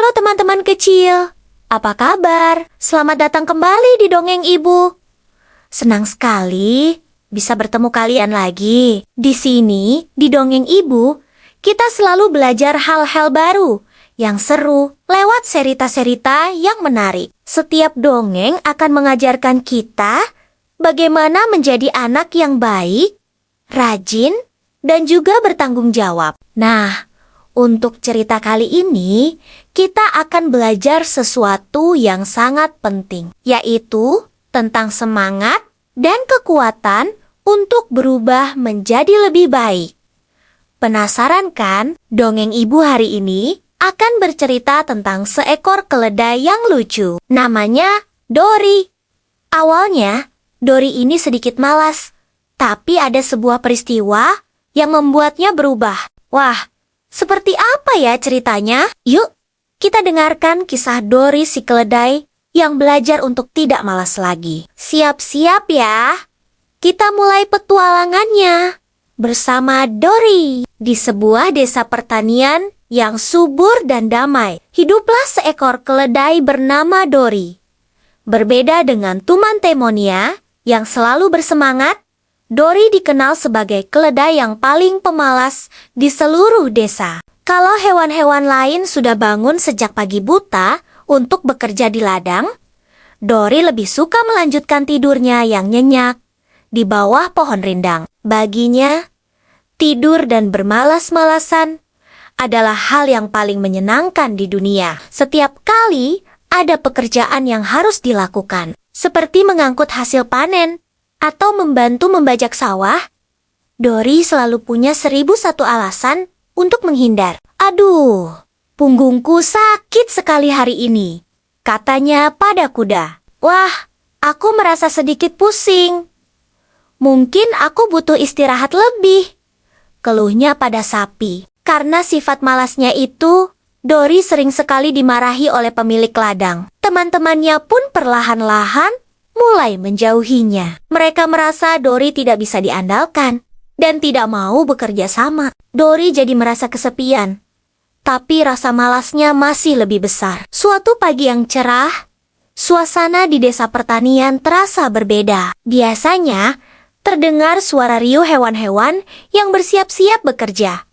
Halo teman-teman kecil, apa kabar? Selamat datang kembali di Dongeng Ibu. Senang sekali bisa bertemu kalian lagi. Di sini, di Dongeng Ibu, kita selalu belajar hal-hal baru yang seru lewat cerita-cerita yang menarik. Setiap dongeng akan mengajarkan kita bagaimana menjadi anak yang baik, rajin, dan juga bertanggung jawab. Nah, untuk cerita kali ini, kita akan belajar sesuatu yang sangat penting, yaitu tentang semangat dan kekuatan untuk berubah menjadi lebih baik. Penasaran kan? Dongeng Ibu hari ini akan bercerita tentang seekor keledai yang lucu. Namanya Dory. Awalnya, Dory ini sedikit malas, tapi ada sebuah peristiwa yang membuatnya berubah. Wah, seperti apa ya ceritanya? Yuk, kita dengarkan kisah Dory si keledai yang belajar untuk tidak malas lagi. Siap-siap ya. Kita mulai petualangannya bersama Dory. Di sebuah desa pertanian yang subur dan damai, hiduplah seekor keledai bernama Dory. Berbeda dengan teman-temannya yang selalu bersemangat, Dory dikenal sebagai keledai yang paling pemalas di seluruh desa. Kalau hewan-hewan lain sudah bangun sejak pagi buta untuk bekerja di ladang, Dory lebih suka melanjutkan tidurnya yang nyenyak di bawah pohon rindang. Baginya, tidur dan bermalas-malasan adalah hal yang paling menyenangkan di dunia. Setiap kali ada pekerjaan yang harus dilakukan, seperti mengangkut hasil panen atau membantu membajak sawah, Dory selalu punya 1001 alasan untuk menghindar. Aduh, punggungku sakit sekali hari ini, katanya pada kuda. Wah, aku merasa sedikit pusing. Mungkin aku butuh istirahat lebih, keluhnya pada sapi. Karena sifat malasnya itu, Dory sering sekali dimarahi oleh pemilik ladang. Teman-temannya pun perlahan-lahan mulai menjauhinya. Mereka merasa Dory tidak bisa diandalkan dan tidak mau bekerja sama. Dory jadi merasa kesepian, tapi rasa malasnya masih lebih besar. Suatu pagi yang cerah, suasana di desa pertanian terasa berbeda. Biasanya, terdengar suara riuh hewan-hewan yang bersiap-siap bekerja.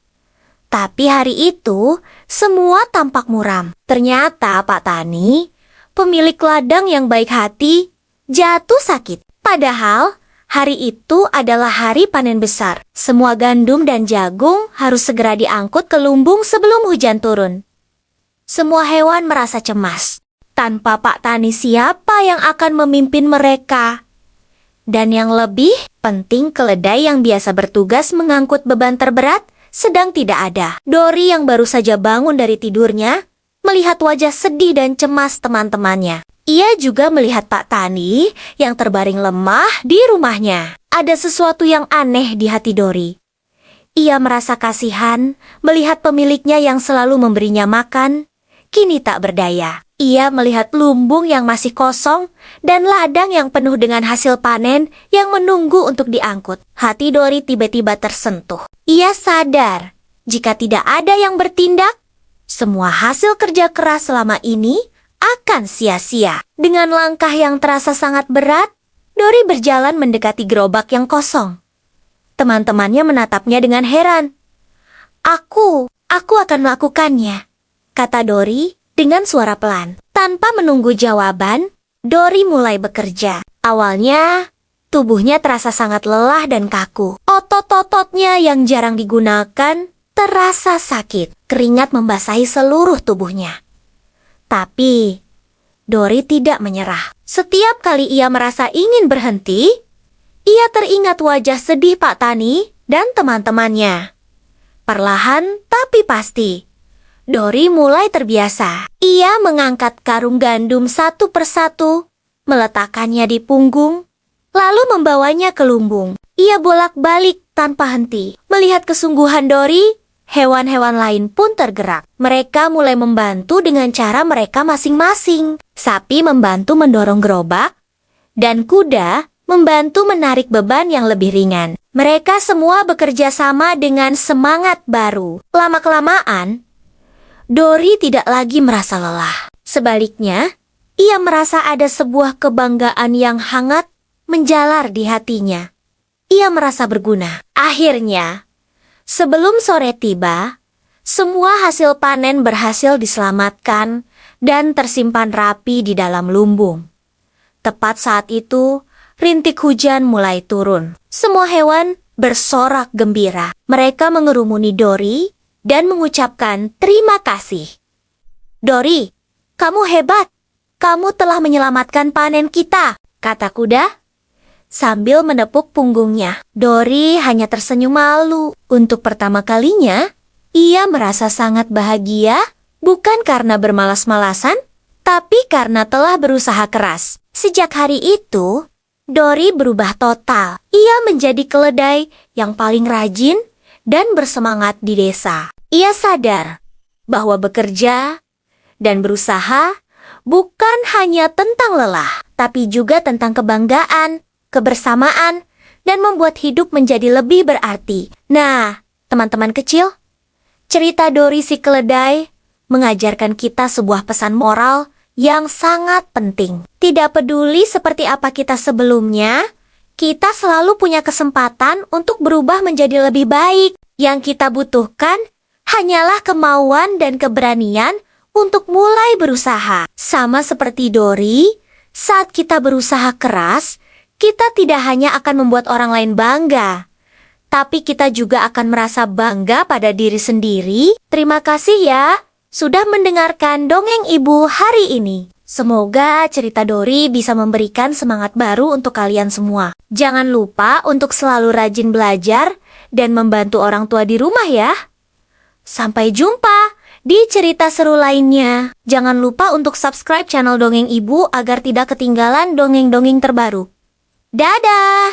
Tapi hari itu, semua tampak muram. Ternyata Pak Tani, pemilik ladang yang baik hati, jatuh sakit. Padahal, hari itu adalah hari panen besar. Semua gandum dan jagung harus segera diangkut ke lumbung sebelum hujan turun. Semua hewan merasa cemas. Tanpa Pak Tani, siapa yang akan memimpin mereka? Dan yang lebih penting, keledai yang biasa bertugas mengangkut beban terberat sedang tidak ada. Dory yang baru saja bangun dari tidurnya melihat wajah sedih dan cemas teman-temannya. Ia juga melihat Pak Tani yang terbaring lemah di rumahnya. Ada sesuatu yang aneh di hati Dory. Ia merasa kasihan melihat pemiliknya yang selalu memberinya makan, kini tak berdaya. Ia melihat lumbung yang masih kosong dan ladang yang penuh dengan hasil panen yang menunggu untuk diangkut. Hati Dory tiba-tiba tersentuh. Ia sadar, jika tidak ada yang bertindak, semua hasil kerja keras selama ini akan sia-sia. Dengan langkah yang terasa sangat berat, Dory berjalan mendekati gerobak yang kosong. Teman-temannya menatapnya dengan heran. Aku akan melakukannya, kata Dory dengan suara pelan. Tanpa menunggu jawaban, Dory mulai bekerja. Awalnya, tubuhnya terasa sangat lelah dan kaku. Otot-ototnya yang jarang digunakan terasa sakit. Keringat membasahi seluruh tubuhnya. Tapi, Dory tidak menyerah. Setiap kali ia merasa ingin berhenti, ia teringat wajah sedih Pak Tani dan teman-temannya. Perlahan tapi pasti, Dory mulai terbiasa. Ia mengangkat karung gandum satu persatu, meletakkannya di punggung, lalu membawanya ke lumbung. Ia bolak-balik tanpa henti. Melihat kesungguhan Dory, hewan-hewan lain pun tergerak. Mereka mulai membantu dengan cara mereka masing-masing. Sapi membantu mendorong gerobak, dan kuda membantu menarik beban yang lebih ringan. Mereka semua bekerja sama dengan semangat baru. Lama-kelamaan, Dori tidak lagi merasa lelah. Sebaliknya, ia merasa ada sebuah kebanggaan yang hangat menjalar di hatinya. Ia merasa berguna. Akhirnya, sebelum sore tiba, semua hasil panen berhasil diselamatkan dan tersimpan rapi di dalam lumbung. Tepat saat itu, rintik hujan mulai turun. Semua hewan bersorak gembira. Mereka mengerumuni Dori dan mengucapkan terima kasih. "Dori, kamu hebat. Kamu telah menyelamatkan panen kita," kata kuda sambil menepuk punggungnya. Dori hanya tersenyum malu. Untuk pertama kalinya, ia merasa sangat bahagia, bukan karena bermalas-malasan, tapi karena telah berusaha keras. Sejak hari itu, Dori berubah total. Ia menjadi keledai yang paling rajin dan bersemangat di desa. Ia sadar bahwa bekerja dan berusaha bukan hanya tentang lelah, tapi juga tentang kebanggaan, kebersamaan, dan membuat hidup menjadi lebih berarti. Nah, teman-teman kecil, cerita Dori si keledai mengajarkan kita sebuah pesan moral yang sangat penting. Tidak peduli seperti apa kita sebelumnya, kita selalu punya kesempatan untuk berubah menjadi lebih baik. Yang kita butuhkan hanyalah kemauan dan keberanian untuk mulai berusaha. Sama seperti Dori, saat kita berusaha keras, kita tidak hanya akan membuat orang lain bangga, tapi kita juga akan merasa bangga pada diri sendiri. Terima kasih ya, sudah mendengarkan dongeng ibu hari ini. Semoga cerita Dori bisa memberikan semangat baru untuk kalian semua. Jangan lupa untuk selalu rajin belajar dan membantu orang tua di rumah ya. Sampai jumpa di cerita seru lainnya. Jangan lupa untuk subscribe channel Dongeng Ibu agar tidak ketinggalan dongeng-dongeng terbaru. Dadah!